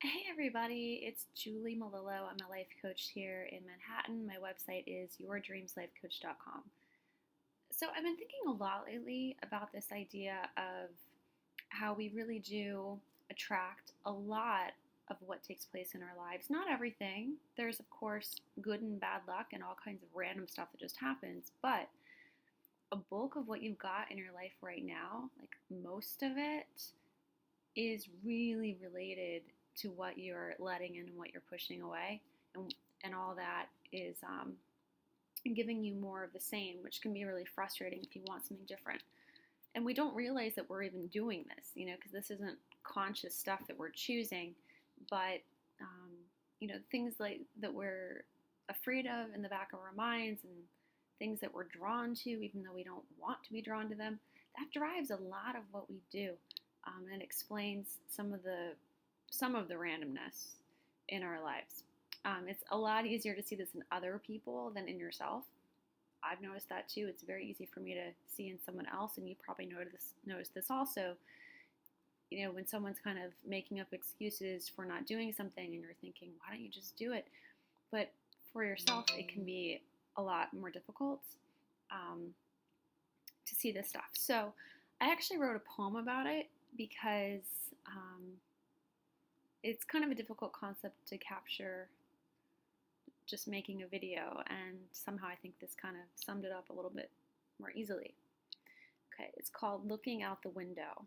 Hey everybody, it's Julie Malillo. I'm a life coach here in Manhattan. My website is yourdreamslifecoach.com. So I've been thinking a lot lately about this idea of how we really do attract a lot of what takes place in our lives. Not everything. There's of course good and bad luck and all kinds of random stuff that just happens, but a bulk of what you've got in your life right now, like most of it, is really related to what you're letting in and what you're pushing away, and all that is giving you more of the same, which can be really frustrating if you want something different. And we don't realize that we're even doing this, because this isn't conscious stuff that we're choosing, but things like that we're afraid of in the back of our minds and things that we're drawn to, even though we don't want to be drawn to them, that drives a lot of what we do, and it explains some of the randomness in our lives. It's a lot easier to see this in other people than in yourself. I've noticed that too. It's very easy for me to see in someone else, and you probably noticed this also. When someone's kind of making up excuses for not doing something, and you're thinking, why don't you just do it? But for yourself, it can be a lot more difficult to see this stuff. So I actually wrote a poem about it because it's kind of a difficult concept to capture just making a video, and somehow I think this kind of summed it up a little bit more easily. Okay, it's called Looking Out the Window.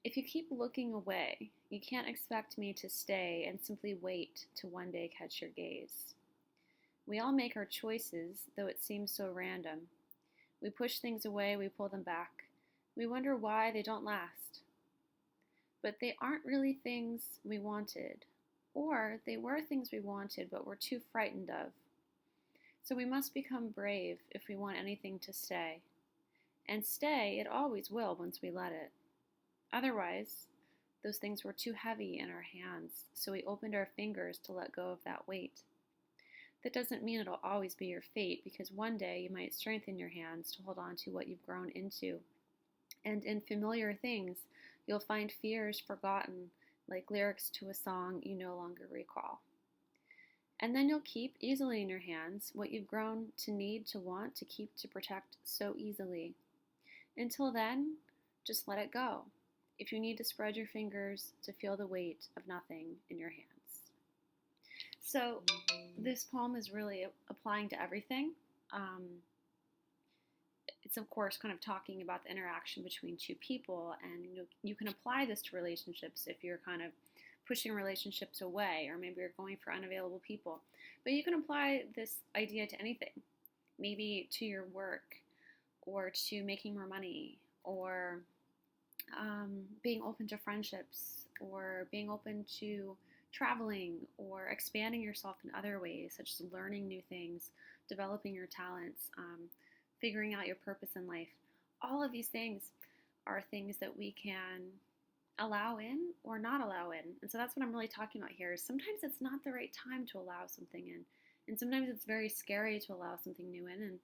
If you keep looking away, you can't expect me to stay and simply wait to one day catch your gaze. We all make our choices, though it seems so random. We push things away, we pull them back. We wonder why they don't last. But they aren't really things we wanted, or they were things we wanted but were too frightened of. So we must become brave if we want anything to stay. And stay it always will once we let it. Otherwise, those things were too heavy in our hands, so we opened our fingers to let go of that weight. That doesn't mean it'll always be your fate, because one day you might strengthen your hands to hold on to what you've grown into. And in familiar things, you'll find fears forgotten, like lyrics to a song you no longer recall. And then you'll keep easily in your hands what you've grown to need, to want, to keep, to protect so easily. Until then, just let it go, if you need to spread your fingers to feel the weight of nothing in your hands. So this poem is really applying to everything. It's of course kind of talking about the interaction between two people, and you can apply this to relationships if you're kind of pushing relationships away, or maybe you're going for unavailable people. But you can apply this idea to anything, maybe to your work, or to making more money, or being open to friendships, or being open to traveling, or expanding yourself in other ways, such as learning new things, developing your talents, figuring out your purpose in life. All of these things are things that we can allow in or not allow in. And so that's what I'm really talking about here. Sometimes it's not the right time to allow something in. And sometimes it's very scary to allow something new in. And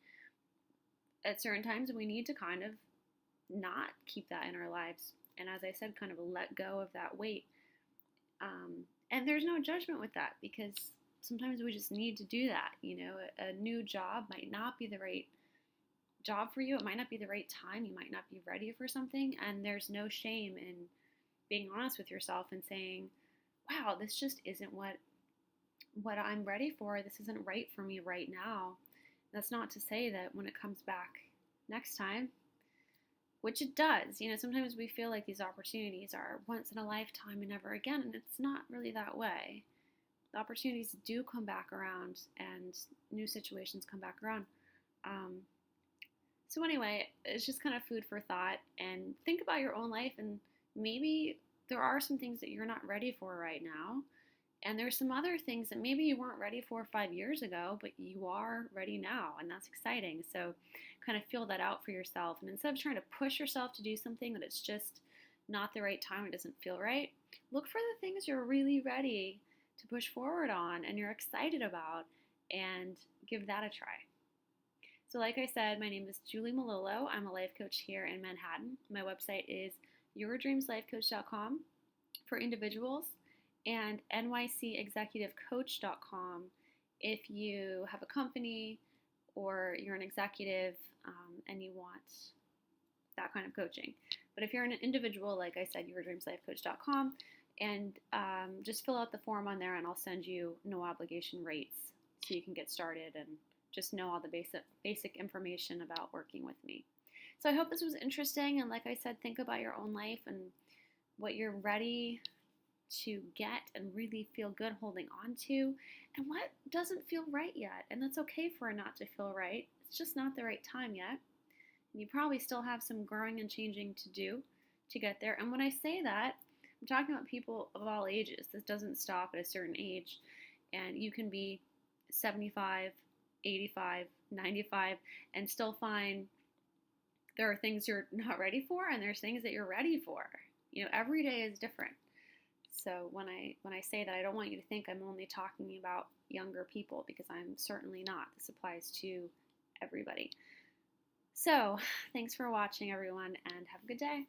at certain times we need to kind of not keep that in our lives. And as I said, kind of let go of that weight. And there's no judgment with that, because sometimes we just need to do that. A new job might not be the right job for you. It might not be the right time. You might not be ready for something. And there's no shame in being honest with yourself and saying, wow, this just isn't what I'm ready for. This isn't right for me right now. That's not to say that when it comes back next time, which it does, sometimes we feel like these opportunities are once in a lifetime and never again, and it's not really that way. The opportunities do come back around, and new situations come back around. So anyway, it's just kind of food for thought, and think about your own life, and maybe there are some things that you're not ready for right now, and there's some other things that maybe you weren't ready for 5 years ago, but you are ready now, and that's exciting. So kind of feel that out for yourself, and instead of trying to push yourself to do something that it's just not the right time, it doesn't feel right, look for the things you're really ready to push forward on and you're excited about, and give that a try. So like I said, my name is Julie Malillo. I'm a life coach here in Manhattan. My website is yourdreamslifecoach.com for individuals, and nycexecutivecoach.com if you have a company or you're an executive and you want that kind of coaching. But if you're an individual, like I said, yourdreamslifecoach.com, and just fill out the form on there, and I'll send you no obligation rates so you can get started and just know all the basic information about working with me. So I hope this was interesting, and like I said, think about your own life and what you're ready to get and really feel good holding on to, and what doesn't feel right yet. And that's okay for it not to feel right. It's just not the right time yet. And you probably still have some growing and changing to do to get there. And when I say that, I'm talking about people of all ages. This doesn't stop at a certain age. And you can be 75, 85, 95 and still find there are things you're not ready for and there's things that you're ready for. You know, every day is different. So when I say that, I don't want you to think I'm only talking about younger people, because I'm certainly not. This applies to everybody. So thanks for watching, everyone, and have a good day.